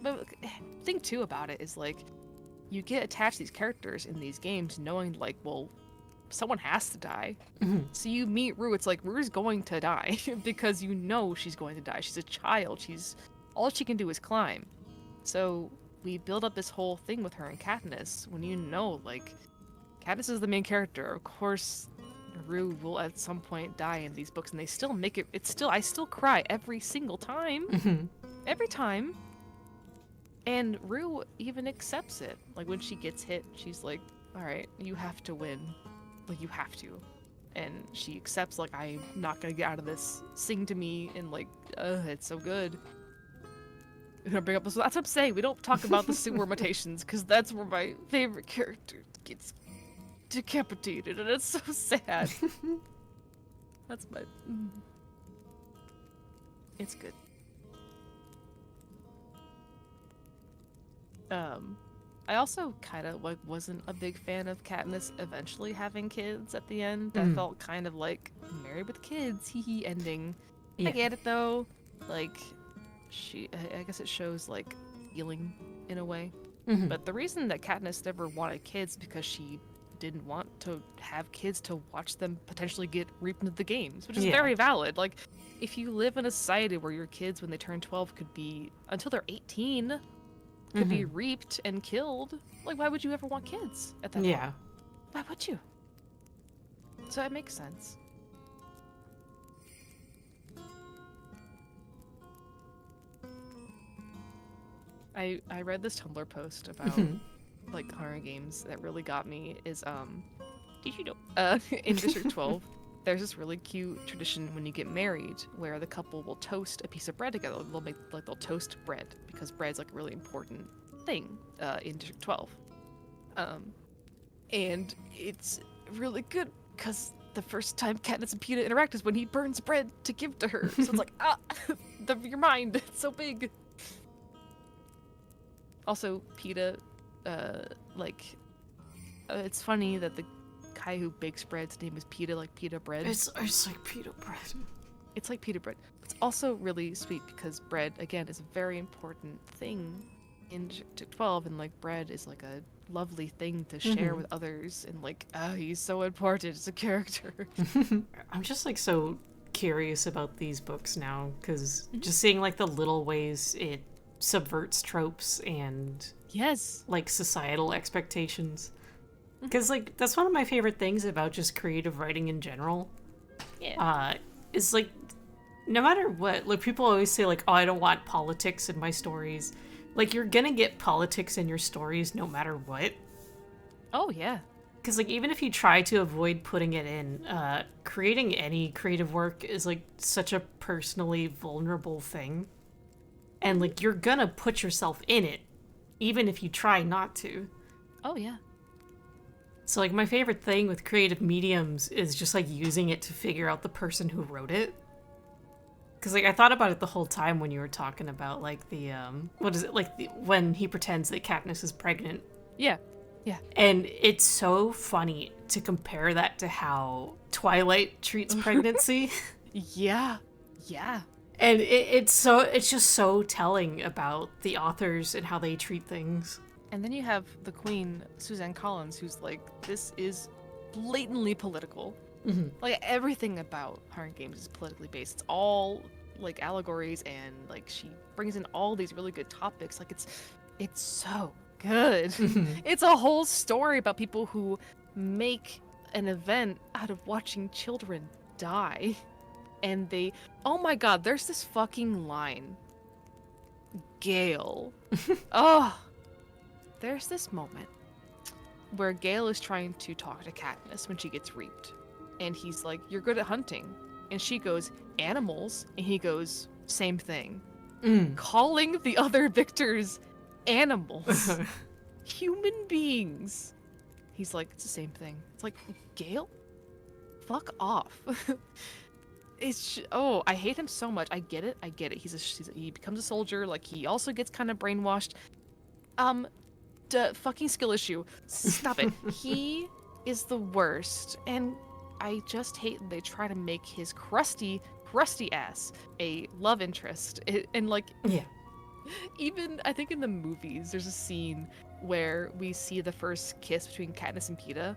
but the thing too about it is like you get attached to these characters in these games knowing like, well, someone has to die. So you meet Rue, it's like Rue's going to die because you know she's going to die. She's a child. She's all she can do is climb. So we build up this whole thing with her and Katniss when you know like Katniss is the main character. Of course Rue will at some point die in these books and they still make it I still cry every single time. Every time. And Rue even accepts it. Like when she gets hit, she's like, all right, you have to win. Like, you have to. And she accepts, like, I'm not gonna get out of this. Sing to me, and, like, it's so good. I'm gonna bring up this. That's what I'm saying. We don't talk about the sewer mutations, because that's where my favorite character gets decapitated, and it's so sad. That's my. It's good. I also kind of like wasn't a big fan of Katniss eventually having kids at the end. I felt kind of like married with kids, hee hee ending. Yeah. I get it though. Like I guess it shows like healing in a way. But the reason that Katniss never wanted kids because she didn't want to have kids to watch them potentially get reaped into the games, which is very valid. Like if you live in a society where your kids when they turn 12 could be until they're 18 could be reaped and killed. Like, why would you ever want kids at that point? Why would you? So it makes sense. I read this Tumblr post about like Hunger Games that really got me is did you know in District 12 there's this really cute tradition when you get married where the couple will toast a piece of bread together. They'll toast bread because bread's like a really important thing in District 12. And it's really good because the first time Katniss and Peeta interact is when he burns bread to give to her. So it's like, your mind, it's so big. Also, Peeta, it's funny that the guy who bakes bread's name is Peeta, like pita bread. It's like pita bread. It's like pita bread. It's also really sweet because bread, again, is a very important thing in District 12, and like bread is like a lovely thing to share with others, and like, he's so important as a character. I'm just like so curious about these books now because just seeing like the little ways it subverts tropes and like societal expectations. Because, like, that's one of my favorite things about just creative writing in general. Is, like, no matter what, like, people always say, like, oh, I don't want politics in my stories. Like, you're gonna get politics in your stories no matter what. Oh, yeah. Because, like, even if you try to avoid putting it in, creating any creative work is, like, such a personally vulnerable thing. And, like, you're gonna put yourself in it, even if you try not to. Oh, yeah. So, like, my favorite thing with creative mediums is just, like, using it to figure out the person who wrote it. Because, like, I thought about it the whole time when you were talking about, like, the, what is it? Like, when he pretends that Katniss is pregnant. Yeah. Yeah. And it's so funny to compare that to how Twilight treats pregnancy. Yeah. Yeah. And it's just so telling about the authors and how they treat things. And then you have the queen, Suzanne Collins, who's like, this is blatantly political. Like, everything about Hunger Games is politically based. It's all, like, allegories, and, like, she brings in all these really good topics. Like, it's so good. It's a whole story about people who make an event out of watching children die. And oh my god, there's this fucking line. Gale. There's this moment where Gale is trying to talk to Katniss when she gets reaped. And he's like, you're good at hunting. And she goes, animals. And he goes, same thing. Calling the other victors animals. Human beings. He's like, it's the same thing. It's like, Gale? Fuck off. I hate him so much. I get it. He becomes a soldier. Like, he also gets kind of brainwashed. Fucking skill issue. Stop it. He is the worst, and I just hate they try to make his crusty ass a love interest. And like, Yeah. even I think in the movies, there's a scene where we see the first kiss between Katniss and Peeta,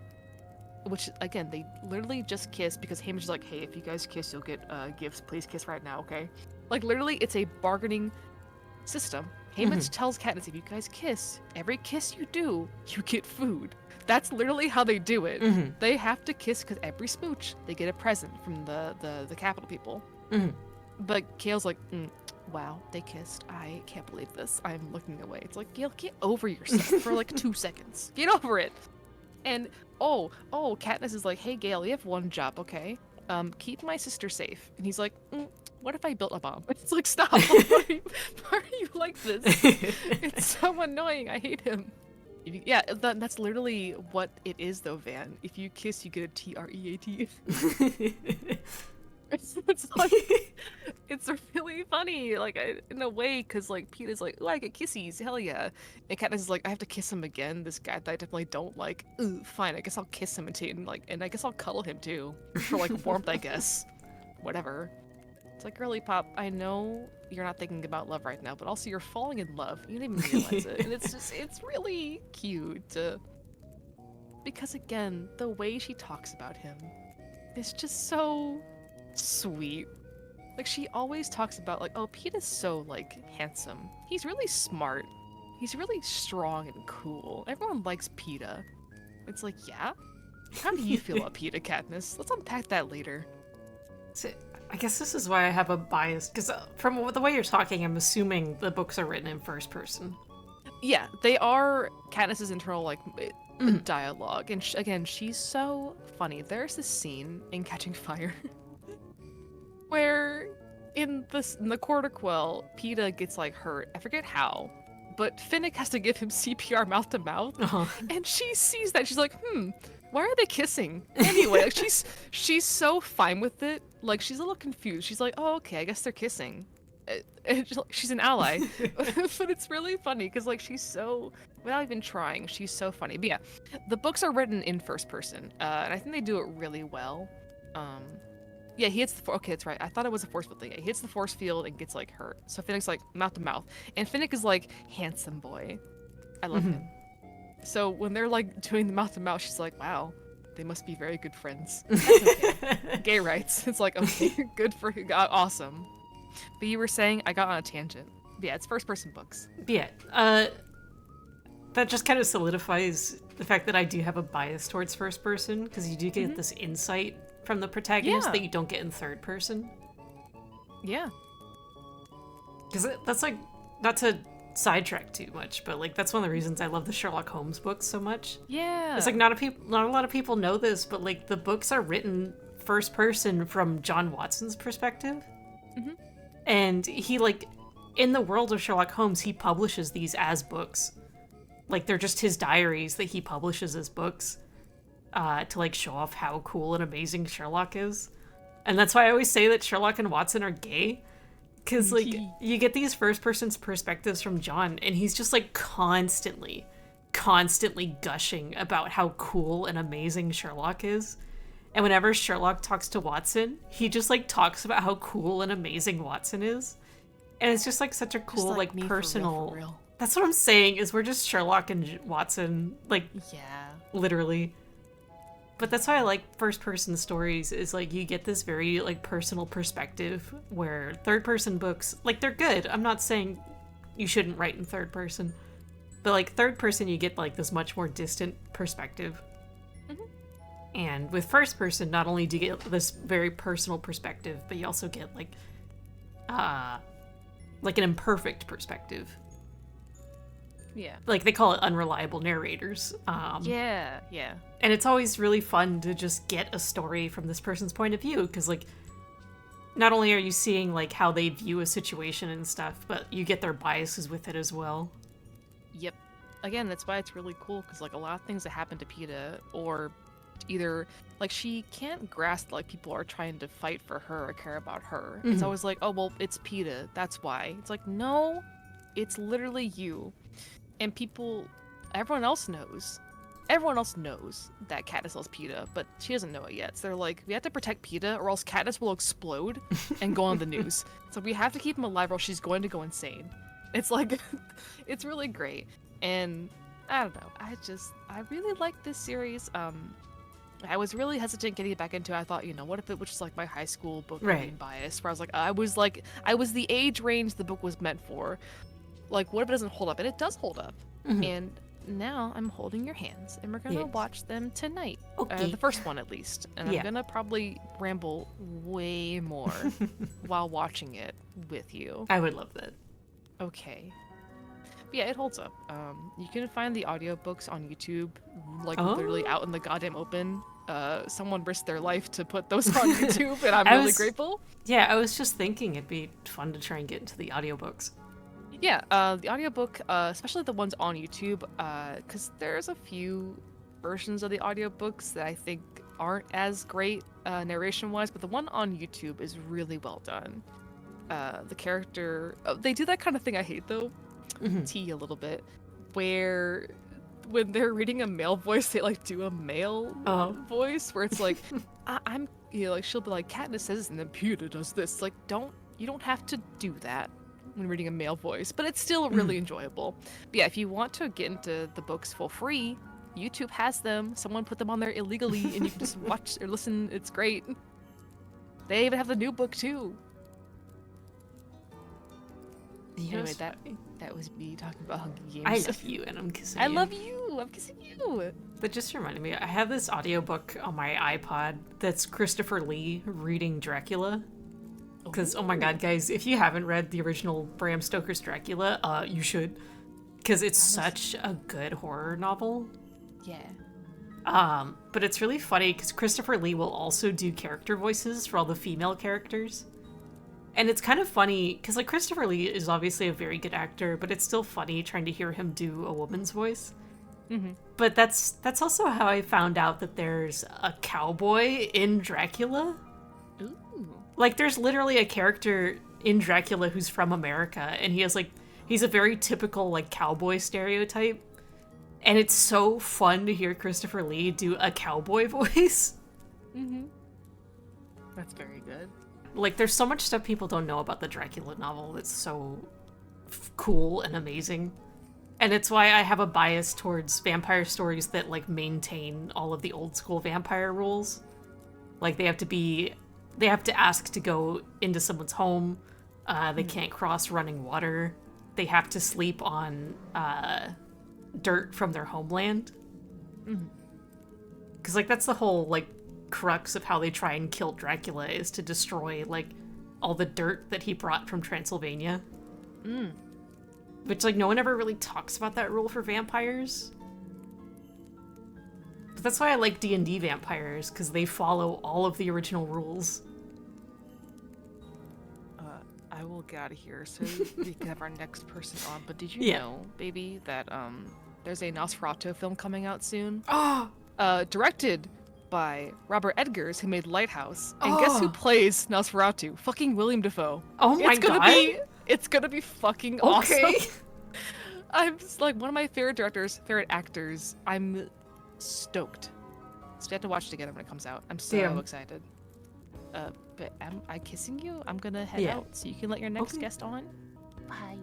which again they literally just kiss because Haymitch is like, hey, if you guys kiss, you'll get gifts. Please kiss right now, okay? Like literally, it's a bargaining system. Haymitch tells Katniss, if you guys kiss, every kiss you do, you get food. That's literally how they do it. They have to kiss because every smooch, they get a present from the capital people. But Gale's like, wow, they kissed. I can't believe this. I'm looking away. It's like, Gale, get over yourself for like 2 seconds. Get over it. And, Katniss is like, hey, Gale, you have one job, okay? Keep my sister safe. And he's like, what if I built a bomb? It's like, stop. Why are you like this? It's so annoying. I hate him. Yeah, that's literally what it is, though, Van. If you kiss, you get a TREAT. It's like, it's really funny, like, in a way, because, like, Peeta's like, oh, I get kissies, hell yeah. And Katniss is like, I have to kiss him again, this guy that I definitely don't like. Fine, I guess I'll kiss him and I guess I'll cuddle him, too. For, like, warmth, I guess. Whatever. It's like, girly pop, I know you're not thinking about love right now, but also you're falling in love. You didn't even realize it. And it's really cute. Because, again, the way she talks about him is just so sweet. Like, she always talks about, like, oh, Peeta's so, like, handsome. He's really smart. He's really strong and cool. Everyone likes Peeta. It's like, yeah? How do you feel about Peeta, Katniss? Let's unpack that later. So, I guess this is why I have a bias, because from the way you're talking, I'm assuming the books are written in first person. Yeah, they are Katniss's internal, like, dialogue. And again, she's so funny. There's this scene in Catching Fire where in the Quarter Quell, Peeta gets like hurt. I forget how, but Finnick has to give him CPR mouth to mouth, and she sees that. She's like, why are they kissing? Anyway, like, she's so fine with it. Like, she's a little confused. She's like, oh, okay, I guess they're kissing. And she's an ally. But it's really funny because, like, she's so, without even trying, she's so funny. But yeah, the books are written in first person, and I think they do it really well. Yeah, he hits the okay, that's right. I thought it was a force field thing. He hits the force field and gets like hurt. So Finnick's like mouth to mouth, and Finnick is like handsome boy. I love him. So when they're like doing the mouth to mouth, she's like, wow, they must be very good friends. That's okay. Gay rights. It's like, okay, good for you. Awesome. But you were saying I got on a tangent. But yeah, it's first person books. Yeah, that just kind of solidifies the fact that I do have a bias towards first person, because you do get this insight from the protagonist that you don't get in third person. Yeah. Because that's like, not to sidetrack too much, but like that's one of the reasons I love the Sherlock Holmes books so much. Yeah. It's like not a lot of people know this, but like the books are written first person from John Watson's perspective. And he, like, in the world of Sherlock Holmes, he publishes these as books. Like, they're just his diaries that he publishes as books to, like, show off how cool and amazing Sherlock is. And that's why I always say that Sherlock and Watson are gay. Because, like, you get these first-person perspectives from John, and he's just, like, constantly gushing about how cool and amazing Sherlock is. And whenever Sherlock talks to Watson, he just, like, talks about how cool and amazing Watson is. And it's just, like, such a cool, like personal... For real. That's what I'm saying, is we're just Sherlock and Watson, like, literally. But that's why I like first-person stories, is, like, you get this very, like, personal perspective, where third-person books, like, they're good. I'm not saying you shouldn't write in third person. But, like, third person, you get, like, this much more distant perspective. And with first person, not only do you get this very personal perspective, but you also get like an imperfect perspective. Yeah. Like they call it unreliable narrators. Yeah. And it's always really fun to just get a story from this person's point of view, because like not only are you seeing like how they view a situation and stuff, but you get their biases with it as well. Yep. Again, that's why it's really cool, because like a lot of things that happen to Peeta, or either like she can't grasp like people are trying to fight for her or care about her. It's always like, oh well, it's Peeta, that's why. It's like, no, it's literally you. And everyone else knows that Katniss loves PETA, but she doesn't know it yet. So they're like, we have to protect PETA or else Katniss will explode and go on the news. So we have to keep him alive or she's going to go insane. It's like, it's really great. And I don't know, I really like this series. I was really hesitant getting back into it. I thought, what if it was just like my high school book reading bias, where I was the age range the book was meant for. Like, what if it doesn't hold up? And it does hold up. Mm-hmm. And now I'm holding your hands, and we're gonna watch them tonight. Okay. The first one, at least. And I'm gonna probably ramble way more while watching it with you. I would love that. Okay. But yeah, it holds up. You can find the audiobooks on YouTube, literally out in the goddamn open. Someone risked their life to put those on YouTube, and I'm really grateful. Yeah, I was just thinking it'd be fun to try and get into the audiobooks. Yeah, the audiobook, especially the ones on YouTube, because there's a few versions of the audiobooks that I think aren't as great narration-wise, but the one on YouTube is really well done. The character... they do that kind of thing I hate, though. Tea a little bit. Where when they're reading a male voice, they, do a male voice, where it's like, I'm... she'll be like, Katniss says this, and then PETA does this. Like, you don't have to do that when reading a male voice, but it's still really enjoyable. But yeah, if you want to get into the books for free, YouTube has them. Someone put them on there illegally, and you can just watch or listen. It's great. They even have the new book too. Anyway, that was me talking about Hunger Games. I love you, and I'm kissing you. I love you. I'm kissing you. That just reminded me, I have this audiobook on my iPod that's Christopher Lee reading Dracula. Because, oh my god, guys, if you haven't read the original Bram Stoker's Dracula, you should. Because it's such a good horror novel. Yeah. But it's really funny because Christopher Lee will also do character voices for all the female characters. And it's kind of funny, because, Christopher Lee is obviously a very good actor, but it's still funny trying to hear him do a woman's voice. Mm-hmm. But that's also how I found out that there's a cowboy in Dracula. Ooh. There's literally a character in Dracula who's from America, and he's a very typical, cowboy stereotype. And it's so fun to hear Christopher Lee do a cowboy voice. Mm-hmm. That's very good. There's so much stuff people don't know about the Dracula novel that's so cool and amazing. And it's why I have a bias towards vampire stories that, maintain all of the old school vampire rules. They have to ask to go into someone's home. They can't cross running water. They have to sleep on dirt from their homeland. Because, that's the whole, crux of how they try and kill Dracula, is to destroy, all the dirt that he brought from Transylvania. Which, no one ever really talks about that rule for vampires. But that's why I like D&D vampires, because they follow all of the original rules. I will get out of here so we can have our next person on. But did you know, baby, that there's a Nosferatu film coming out soon? Oh! Directed by Robert Edgers, who made Lighthouse. And guess who plays Nosferatu? Fucking William Dafoe. Oh my god! It's gonna be fucking awesome. I'm just one of my favorite actors. I'm stoked. So you have to watch it again when it comes out. I'm so excited. But am I kissing you? I'm gonna head out so you can let your next guest on. Bye.